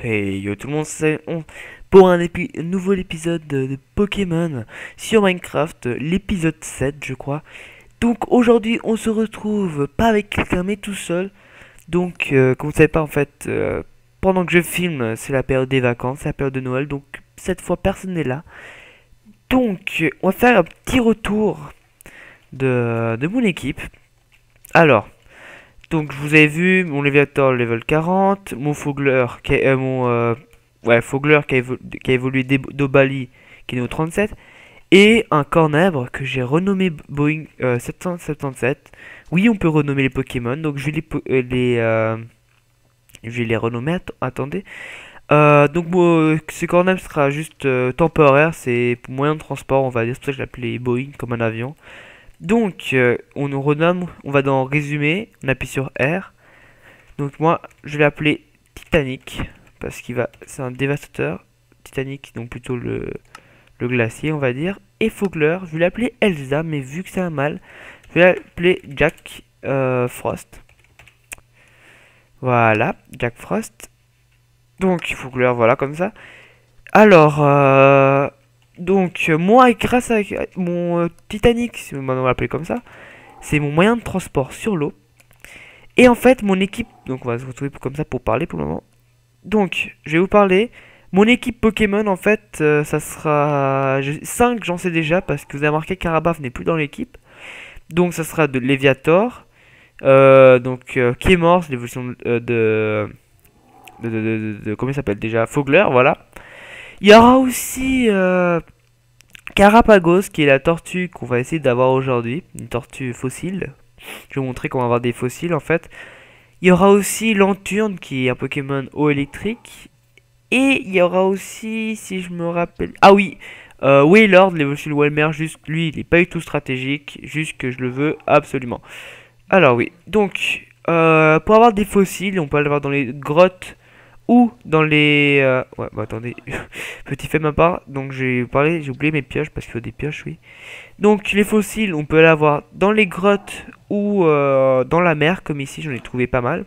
Hey yo tout le monde, pour un nouveau épisode de Pokémon sur Minecraft, l'épisode 7 je crois. Donc aujourd'hui on se retrouve pas avec quelqu'un mais tout seul. Donc comme vous savez pas en fait, pendant que je filme c'est la période des vacances, c'est la période de Noël. Donc cette fois personne n'est là. Donc on va faire un petit retour de mon équipe. Alors, donc je vous avais vu mon Léviator level 40, mon Fogler Fogler qui a évolué d'Obali qui est au 37 et un Cornèbre que j'ai renommé Boeing 777. Oui, on peut renommer les Pokémon, donc je vais les renommer. Attendez. Donc ce Cornèbre sera juste temporaire, c'est pour moyen de transport, on va dire. C'est pour ça que je l'appelais Boeing comme un avion. Donc on nous renomme, on va dans résumé, on appuie sur R. Donc moi je vais l'appeler Titanic parce c'est un dévastateur. Titanic, donc plutôt le glacier on va dire. Et Fogler, je vais l'appeler Elsa, mais vu que c'est un mâle, je vais l'appeler Jack Frost. Voilà, Jack Frost. Donc Fogler, voilà comme ça. Alors, moi grâce à mon Titanic, si on va l'appeler comme ça, c'est mon moyen de transport sur l'eau. Et en fait, mon équipe, donc on va se retrouver comme ça pour parler pour le moment. Donc, je vais vous parler. Mon équipe Pokémon, en fait, ça sera 5, j'en sais déjà, parce que vous avez remarqué que Karabaf n'est plus dans l'équipe. Donc, ça sera de Léviator, qui est mort, c'est l'évolution comment il s'appelle déjà, Fogler, voilà. Il y aura aussi Carapagos, qui est la tortue qu'on va essayer d'avoir aujourd'hui, une tortue fossile. Je vais vous montrer qu'on va avoir des fossiles, en fait. Il y aura aussi Lanturne qui est un Pokémon eau électrique. Et il y aura aussi, si je me rappelle... Ah oui, Wailord, l'évolution de Walmer, juste lui, il n'est pas du tout stratégique, juste que je le veux absolument. Alors oui, donc, pour avoir des fossiles, on peut aller voir dans les grottes ou dans les... Ouais, bah attendez, petit fait de ma part, donc j'ai oublié mes pioches, parce qu'il faut des pioches, oui. Donc les fossiles, on peut les avoir dans les grottes ou dans la mer, comme ici, j'en ai trouvé pas mal.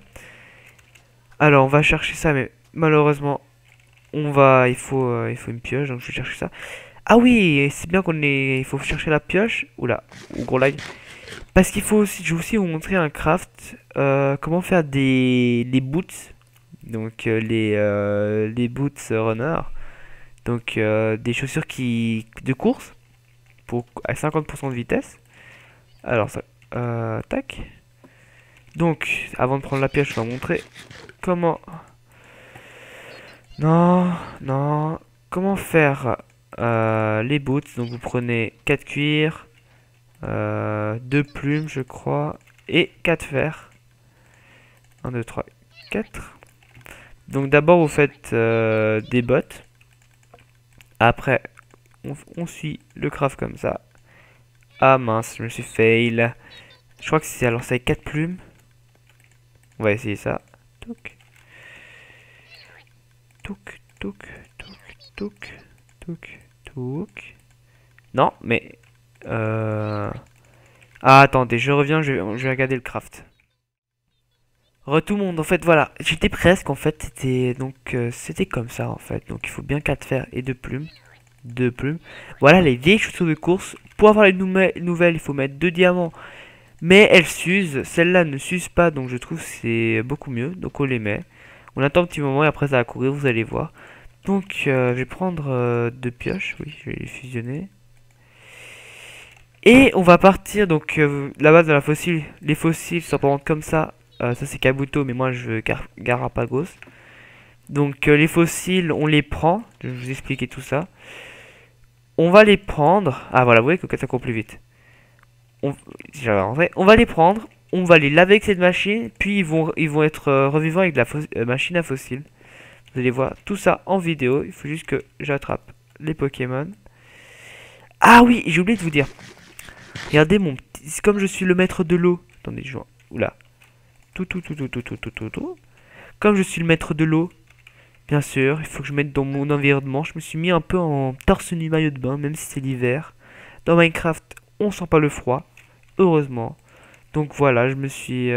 Alors on va chercher ça, mais malheureusement, il faut une pioche, donc je vais chercher ça. Ah oui, c'est bien il faut chercher la pioche. Oula, ou gros lag. Parce qu'il faut aussi, je vais aussi vous montrer un craft, comment faire les boots. Donc les boots runner. Donc des chaussures de course à 50% de vitesse. Alors ça, tac. Donc avant de prendre la pioche, je vais vous montrer comment. Non, non. Comment faire les boots? Donc vous prenez 4 cuirs, 2 plumes je crois, et 4 fers. 1, 2, 3, 4. Donc d'abord vous faites des bottes. Après on suit le craft comme ça. Ah mince, je me suis fail. Je crois que c'est alors ça avec 4 plumes. On va essayer ça. Toc. Toc, toc, toc, toc, toc, toc. Non, mais... Ah, attendez, je reviens, je vais regarder le craft. Tout le monde, en fait, voilà. J'étais presque, en fait, c'était comme ça, en fait. Donc, il faut bien 4 fers et 2 plumes. 2 plumes. Voilà, les vieilles chaussures de course. Pour avoir les nouvelles, il faut mettre 2 diamants. Mais elles s'usent. Celles-là ne s'usent pas, donc je trouve que c'est beaucoup mieux. Donc, on les met. On attend un petit moment et après, ça va courir, vous allez voir. Donc, je vais prendre 2 pioches. Oui, je vais les fusionner. Et on va partir, donc la base de la fossile, les fossiles sont par exemple comme ça. Ça c'est Kabuto, mais moi je veux Garapagos. Donc les fossiles, on les prend. Je vais vous expliquer tout ça. On va les prendre. Ah voilà, vous voyez que ça court plus vite. On va les prendre. On va les laver avec cette machine. Puis ils vont être revivants avec la machine à fossiles. Vous allez voir tout ça en vidéo. Il faut juste que j'attrape les Pokémon. Ah oui, j'ai oublié de vous dire. Regardez mon petit... Comme je suis le maître de l'eau. Attendez, je vois. Oula. Tout. Comme je suis le maître de l'eau, bien sûr, il faut que je mette dans mon environnement. Je me suis mis un peu en torse nu maillot de bain, même si c'est l'hiver. Dans Minecraft, on sent pas le froid. Heureusement. Donc voilà, je me suis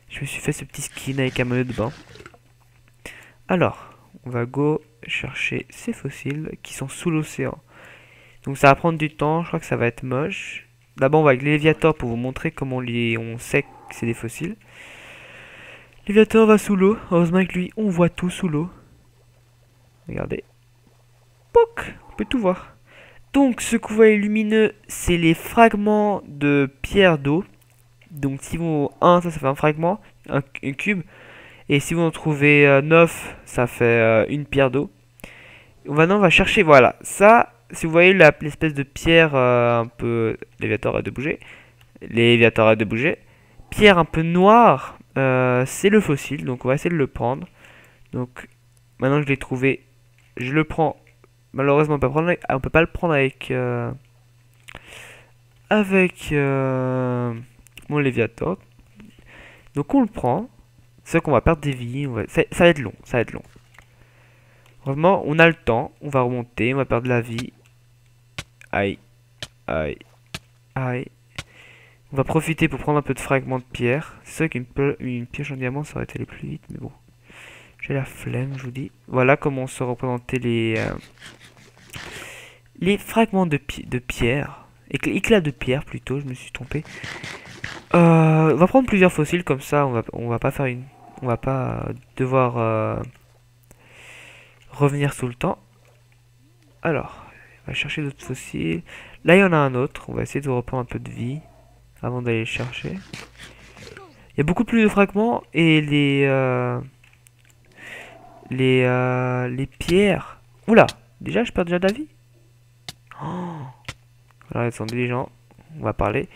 fait ce petit skin avec un maillot de bain. Alors, on va go chercher ces fossiles qui sont sous l'océan. Donc ça va prendre du temps, je crois que ça va être moche. D'abord on va avec l'Eleviator pour vous montrer comment on sait que c'est des fossiles. L'Eleviator va sous l'eau, heureusement avec lui on voit tout sous l'eau. Regardez. Pouc, on peut tout voir. Donc ce que vous voyez lumineux, c'est les fragments de pierre d'eau. Donc si vous... ça fait un fragment, un cube. Et si vous en trouvez 9, ça fait une pierre d'eau. Maintenant on va chercher, voilà, ça... Si vous voyez l'espèce de pierre un peu... Léviator arrête de bouger. Léviator arrête de bouger. Pierre un peu noire, c'est le fossile, donc on va essayer de le prendre. Donc maintenant que je l'ai trouvé, je le prends. Malheureusement on peut pas le prendre avec... mon Léviator. Donc on le prend. C'est qu'on va perdre des vies. Ça va être long, ça va être long. Vraiment, on a le temps. On va remonter, on va perdre la vie. Aïe, aïe, aïe. On va profiter pour prendre un peu de fragments de pierre. C'est sûr qu'une pioche en diamant, ça aurait été le plus vite, mais bon. J'ai la flemme, je vous dis. Voilà comment se représenter les fragments de pierre. Éclats de pierre, plutôt, je me suis trompé. On va prendre plusieurs fossiles, comme ça, on va pas faire une... On va pas devoir revenir sous le temps. Alors, on va chercher d'autres fossiles. Là, il y en a un autre. On va essayer de reprendre un peu de vie avant d'aller le chercher. Il y a beaucoup plus de fragments et les pierres. Oula, déjà, je perds déjà de la vie. Oh. Alors, ils sont diligents. On va parler.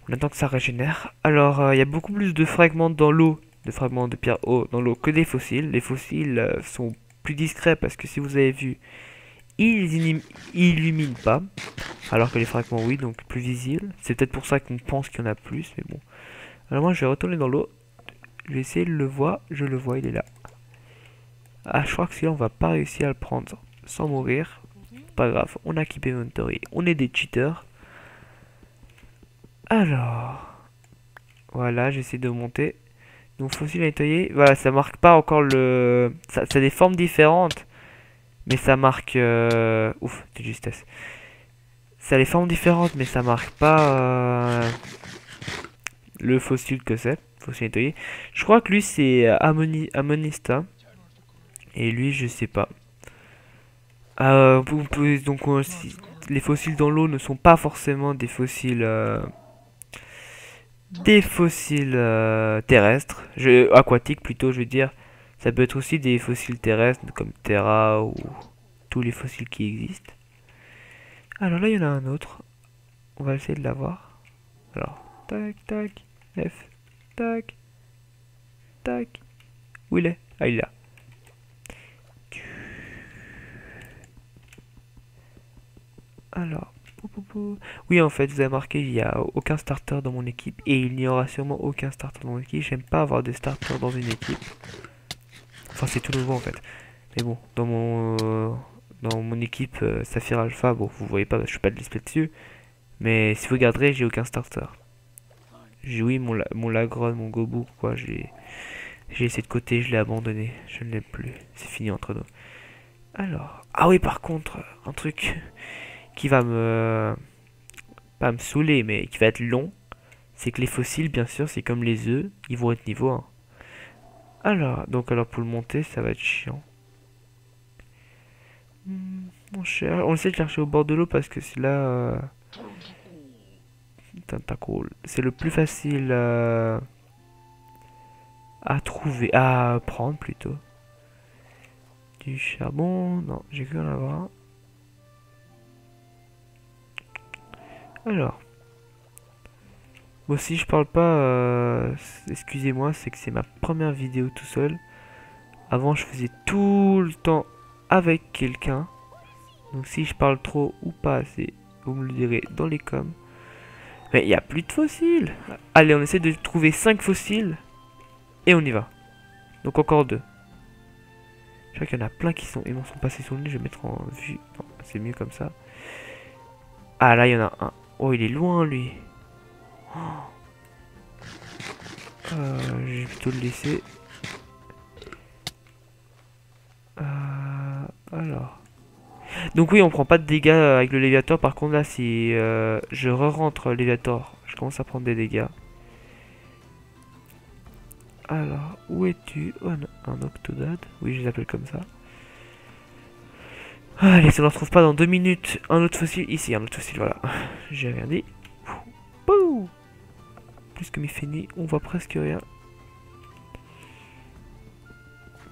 On attend que ça régénère. Alors, il y a beaucoup plus de fragments dans l'eau, de fragments de pierre eau dans l'eau que des fossiles. Les fossiles sont plus discrets parce que si vous avez vu, ils illuminent pas. Alors que les fragments, oui, donc plus visibles. C'est peut-être pour ça qu'on pense qu'il y en a plus, mais bon. Alors moi, je vais retourner dans l'eau. Je vais essayer de le voir. Je le vois, il est là. Ah, je crois que celui-là, on va pas réussir à le prendre sans mourir. Pas grave, on a Keep Inventory. On est des cheaters. Alors... Voilà, j'essaie de monter. Donc, fossile à nettoyer. Voilà, ça marque pas encore le... Ça a des formes différentes. Mais ça marque... Ouf, de justesse. Ça a des formes différentes, mais ça marque pas... le fossile que c'est. Fossile nettoyé. Je crois que lui, c'est Amonista. Et lui, je sais pas. Donc, les fossiles dans l'eau ne sont pas forcément des fossiles... terrestres, aquatiques plutôt, je veux dire. Ça peut être aussi des fossiles terrestres comme Terra ou tous les fossiles qui existent. Alors là, il y en a un autre. On va essayer de l'avoir. Alors, tac, tac, F, tac, tac. Où il est? Ah, il est là. Alors, oui, en fait, vous avez remarqué, il n'y a aucun starter dans mon équipe. Et il n'y aura sûrement aucun starter dans mon équipe. J'aime pas avoir des starters dans une équipe. Enfin, c'est tout nouveau en fait. Mais bon, dans mon équipe Saphir Alpha, bon, vous voyez pas, je suis pas de display dessus. Mais si vous regarderez, j'ai aucun starter. J'ai oui, mon Lagron, mon Gobu, quoi, j'ai laissé de côté, je l'ai abandonné. Je ne l'aime plus. C'est fini entre nous. Alors, ah oui, par contre, un truc qui va pas me saouler, mais qui va être long, c'est que les fossiles, bien sûr, c'est comme les œufs, ils vont être niveau 1. Alors pour le monter, ça va être chiant. On essaie de chercher au bord de l'eau parce que c'est là... c'est le plus facile à trouver, à prendre plutôt. Du charbon, non, j'ai que en avoir un. Alors, bon, si je parle pas, excusez-moi, c'est que c'est ma première vidéo tout seul. Avant, je faisais tout le temps avec quelqu'un. Donc si je parle trop ou pas assez, vous me le direz dans les coms. Mais il n'y a plus de fossiles. Allez, on essaie de trouver 5 fossiles. Et on y va. Donc encore 2. Je crois qu'il y en a plein qui m'en sont passés sous le nez. Je vais mettre en vue. Non, c'est mieux comme ça. Ah là, il y en a un. Oh, il est loin, lui. Je vais plutôt le laisser. Alors. Donc oui, on prend pas de dégâts avec le Léviator. Par contre là, si je re-rentre Léviator, je commence à prendre des dégâts. Alors, où es-tu? Oh, un Octodad. Oui, je les appelle comme ça. Allez, si on ne retrouve pas dans 2 minutes un autre fossile. Ici, un autre fossile, voilà. J'ai rien dit. Pouh. Plus que il fait nuit, on voit presque rien.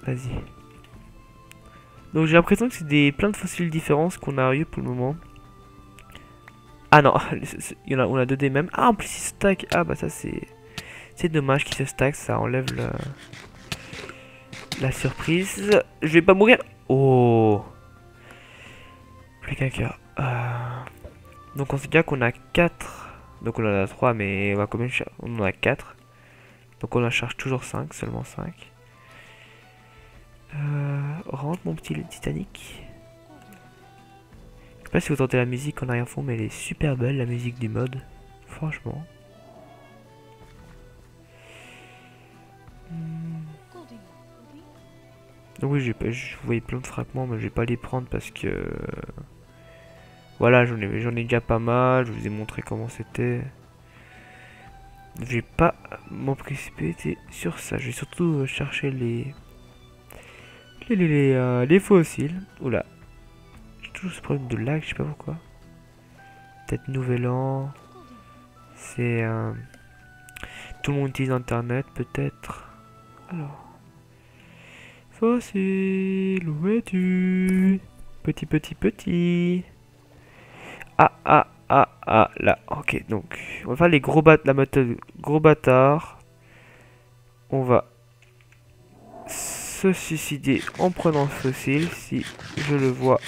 Vas-y. Donc j'ai l'impression que c'est plein de fossiles différents qu'on a eu pour le moment. Ah non, on a 2 des mêmes. Ah, en plus ils se stack. Ah bah ça c'est dommage qu'ils se stack, ça enlève la surprise. Je vais pas mourir. Oh. Plus qu'un cœur. Donc on sait déjà qu'on a 4. Donc on en a 3 mais on va combien on en a 4. Donc on en charge toujours 5, seulement 5. Rentre mon petit Titanic. Je sais pas si vous entendez la musique en arrière-fond, mais elle est super belle, la musique du mode. Franchement. Donc oui, je voyais plein de fragments, mais je vais pas les prendre parce que... Voilà, j'en ai déjà pas mal, je vous ai montré comment c'était. Je vais pas m'en précipiter sur ça, je vais surtout chercher les fossiles. Oula. J'ai toujours ce problème de lag, je sais pas pourquoi. Peut-être Nouvel An. C'est... tout le monde utilise Internet, peut-être. Alors... Fossile, où es-tu? Petit. Là. Ok, donc, on va faire les la méthode gros bâtard. On va se suicider en prenant le fossile, si je le vois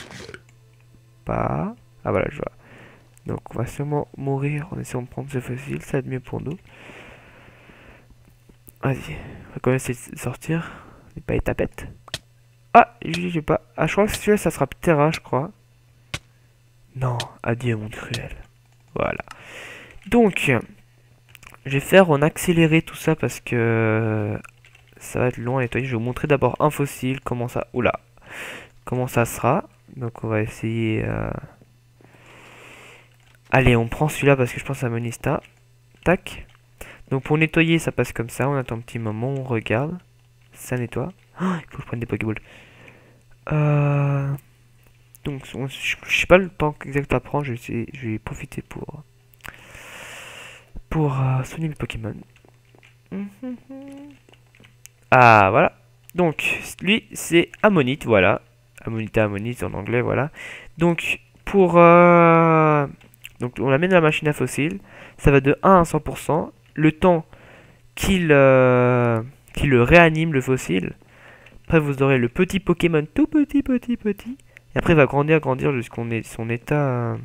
pas. Ah voilà, je vois. Donc, on va sûrement mourir en essayant de prendre ce fossile, ça va être mieux pour nous. Vas-y, on va quand même essayer de sortir. C'est pas les tapettes. Ah, j'ai pas. Ah, je crois que celui-là, ça sera Terra, je crois. Non, adieu, mon cruel. Voilà. Donc, je vais faire en accéléré tout ça parce que ça va être long à nettoyer. Je vais vous montrer d'abord un fossile, comment ça... Oula. Comment ça sera. Donc, on va essayer... Allez, on prend celui-là parce que je pense à Monista. Tac. Donc, pour nettoyer, ça passe comme ça. On attend un petit moment, on regarde. Ça nettoie. Oh, il faut que je prenne des Pokéballs. Donc, je sais pas le temps exact à prendre. Je vais profiter pour soigner mes Pokémon. Ah, voilà. Donc, lui, c'est Ammonite, voilà. Ammonite en anglais, voilà. Donc, donc, on l'amène à la machine à fossiles. Ça va de 1 à 100%. Le temps qu'il le réanime, le fossile. Après, vous aurez le petit Pokémon tout petit. Et après, il va grandir jusqu'on ait son état...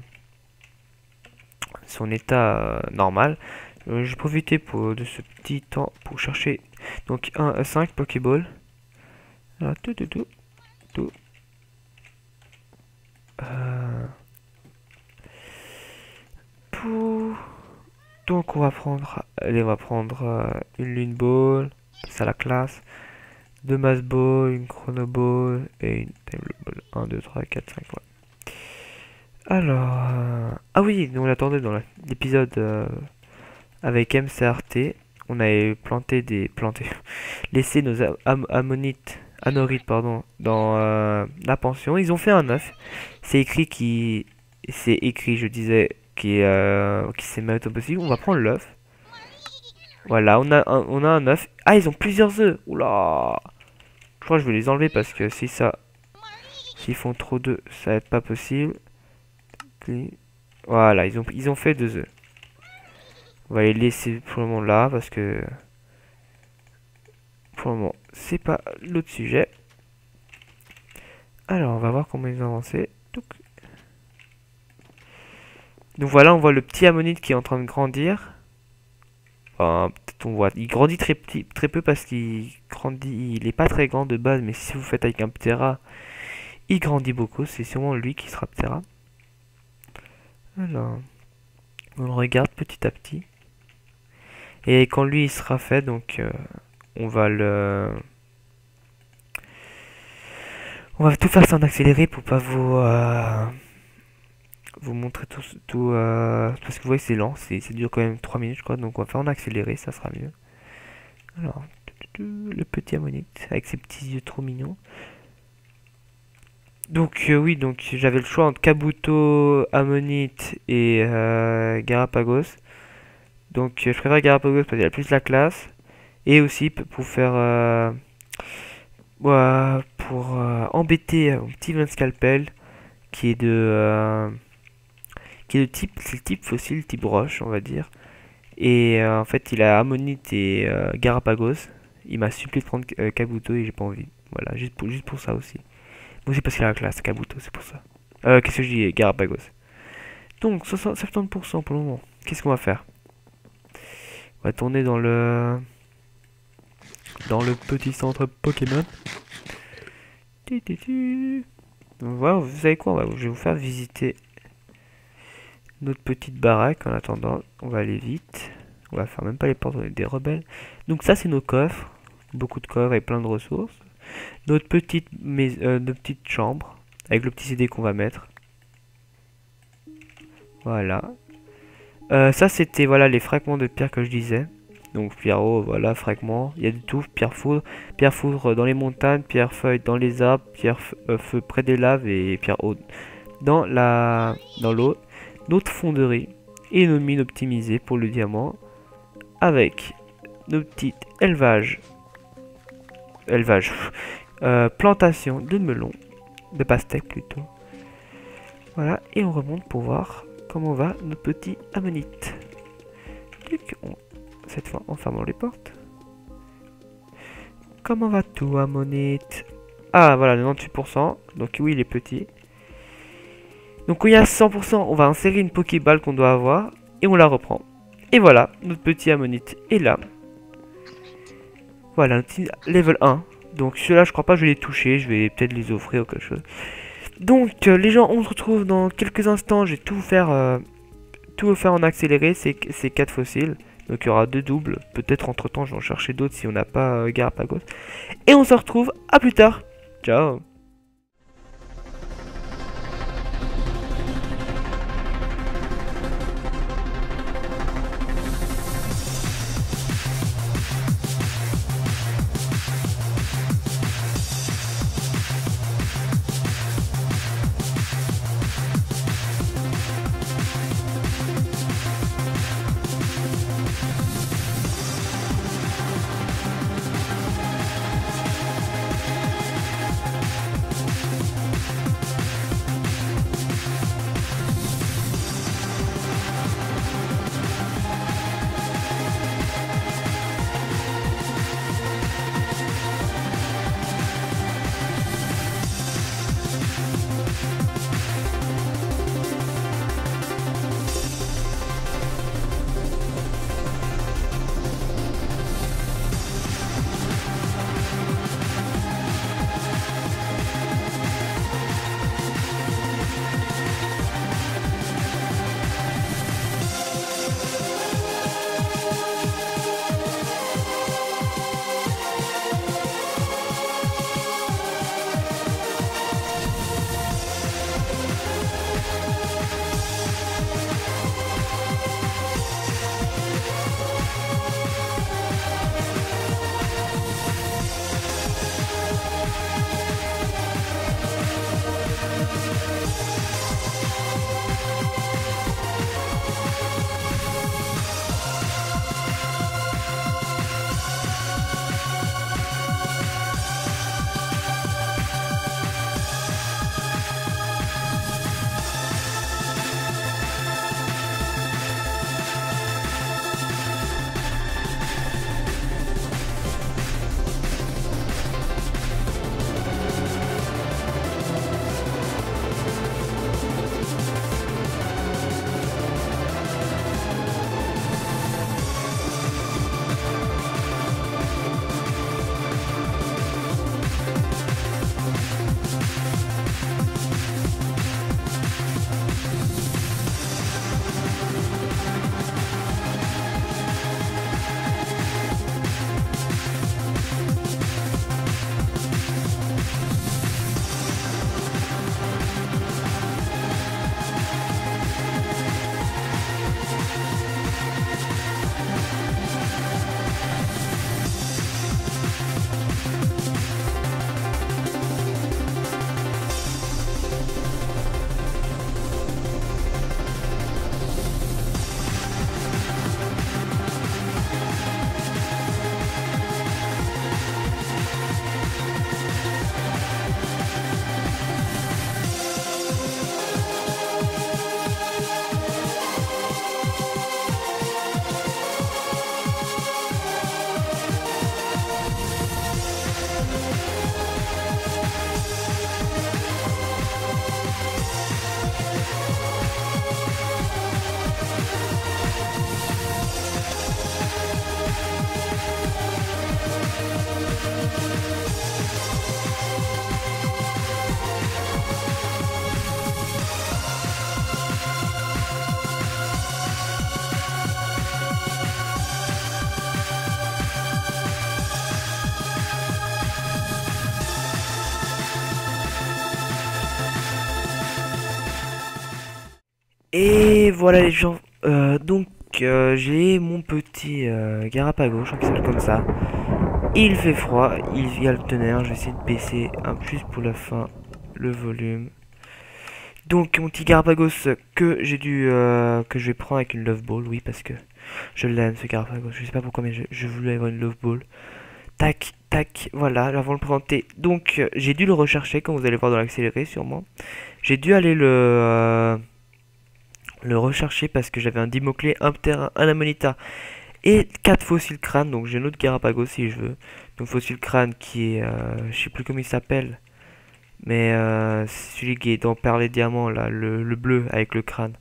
normal. Je vais profiter de ce petit temps pour chercher donc 5 Pokéballs. Voilà, tout. Donc on va prendre, une Lune Ball, ça la classe, 2 Mass Ball, une Chrono Ball et une Time Ball. 1, 2, 3, 4, 5. Ouais. Alors, ah oui, nous on attendait dans l'épisode avec MCRT, on avait laissé nos anorites pardon, dans la pension. Ils ont fait un œuf. C'est écrit je disais, qui s'est mis au possible. On va prendre l'œuf. Voilà, on a un œuf. Ah, ils ont plusieurs œufs. Oula. Je crois que je vais les enlever parce que s'ils font trop d'œufs, ça va être pas possible. Voilà, ils ont fait 2 œufs. On va les laisser pour le moment là parce que pour le moment c'est pas l'autre sujet. Alors on va voir comment ils ont avancé. Donc voilà, on voit le petit Ammonite qui est en train de grandir. Enfin, peut-être on voit, il grandit très peu parce il est pas très grand de base, mais si vous faites avec un Ptera, il grandit beaucoup. C'est sûrement lui qui sera Ptera. Alors, on le regarde petit à petit. Et quand lui il sera fait, donc on va On va tout faire ça en accéléré pour pas vous montrer tout parce que vous voyez c'est lent, ça dure quand même 3 minutes je crois, donc on va faire en accéléré, ça sera mieux. Alors, le petit ammonite avec ses petits yeux trop mignons. Donc oui, donc j'avais le choix entre Kabuto, Ammonite et Garapagos. Donc je préfère Garapagos parce qu'il a plus la classe. Et aussi pour faire pour embêter mon petit Van Scalpel qui est de type, c'est le type fossile, type roche on va dire. Et en fait il a Ammonite et Garapagos. Il m'a supplié de prendre Kabuto et j'ai pas envie. Voilà, juste pour ça aussi. Moi c'est parce qu'il a la classe Kabuto, c'est pour ça. Qu'est-ce que je dis, Garapagos. Donc 70% pour le moment. Qu'est-ce qu'on va faire? On va tourner dans le petit centre Pokémon. Donc voilà, vous savez quoi, je vais vous faire visiter notre petite baraque. En attendant, on va aller vite. On va faire même pas les portes des rebelles. Donc ça c'est nos coffres. Beaucoup de coffres et plein de ressources. Notre petite chambre. Avec le petit CD qu'on va mettre. Voilà. Ça c'était voilà les fragments de pierre que je disais. Donc pierrot, voilà, fragments. Il y a du tout. Pierre foudre dans les montagnes, pierre feuille dans les arbres, pierre feu près des laves et pierre eau dans l'eau. Notre fonderie et nos mines optimisées pour le diamant. Avec nos petites plantation de melons, de pastèques plutôt. Voilà, et on remonte pour voir comment va notre petit ammonite. Cette fois en fermant les portes. Comment va tout ammonite? Ah voilà, 98%. Donc oui, il est petit. Donc quand il y a 100%, on va insérer une Pokéball qu'on doit avoir. Et on la reprend. Et voilà, notre petit ammonite est là. Voilà, un petit level 1. Donc ceux-là, je crois pas que je vais les toucher. Je vais peut-être les offrir ou quelque chose. Donc les gens, on se retrouve dans quelques instants. Je vais tout faire en accéléré, ces 4 fossiles. Donc il y aura 2 doubles. Peut-être entre temps je vais en chercher d'autres si on n'a pas Garapagos. Et on se retrouve à plus tard. Ciao. Et voilà les gens, j'ai mon petit Garapagos, je crois qu'il s'appelle comme ça. Il fait froid, il y a le tonnerre, je vais essayer de baisser un plus pour la fin le volume. Donc mon petit Garapagos que j'ai dû que je vais prendre avec une Love Ball, oui parce que je l'aime ce Garapagos, je sais pas pourquoi mais je voulais avoir une Love Ball. Tac, tac, voilà, avant de le présenter. Donc j'ai dû le rechercher comme vous allez voir dans l'accéléré sûrement. J'ai dû aller le rechercher parce que j'avais un Dimoclé, un Ptera, un Amanita et 4 fossiles crânes. Donc j'ai un autre Garapagos si je veux. Donc fossile crâne qui est, je sais plus comment il s'appelle, mais c'est celui qui est dans Perles et Diamants là, le bleu avec le crâne.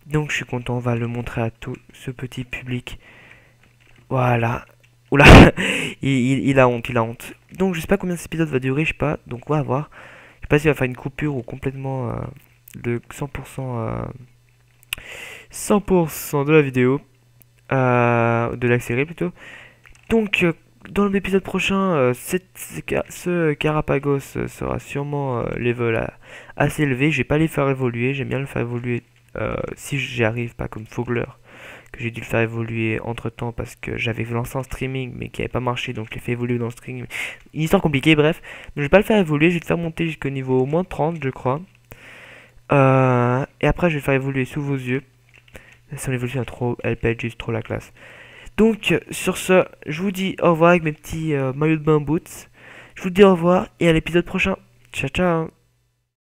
Donc je suis content, on va le montrer à tout ce petit public. Voilà. Oula, il a honte, il a honte. Donc je sais pas combien cet épisode va durer, je sais pas. Donc on va voir. Je sais pas s'il va faire une coupure ou complètement de 100% de la vidéo. De la série plutôt. Donc dans l'épisode prochain, ce Garapagos sera sûrement level assez élevé. Je vais pas les faire évoluer, j'aime bien le faire évoluer si j'y arrive, pas comme Fogler, que j'ai dû le faire évoluer entre temps parce que j'avais lancé en streaming mais qui avait pas marché, donc je l'ai fait évoluer dans le streaming. Une histoire compliquée, bref. Donc je vais pas le faire évoluer, je vais le faire monter jusqu'au niveau au moins 30, je crois. Et après, je vais le faire évoluer sous vos yeux. Son évolution est trop, elle pète juste trop la classe. Donc, sur ce, je vous dis au revoir avec mes petits maillots de bain boots. Je vous dis au revoir et à l'épisode prochain. Ciao, ciao.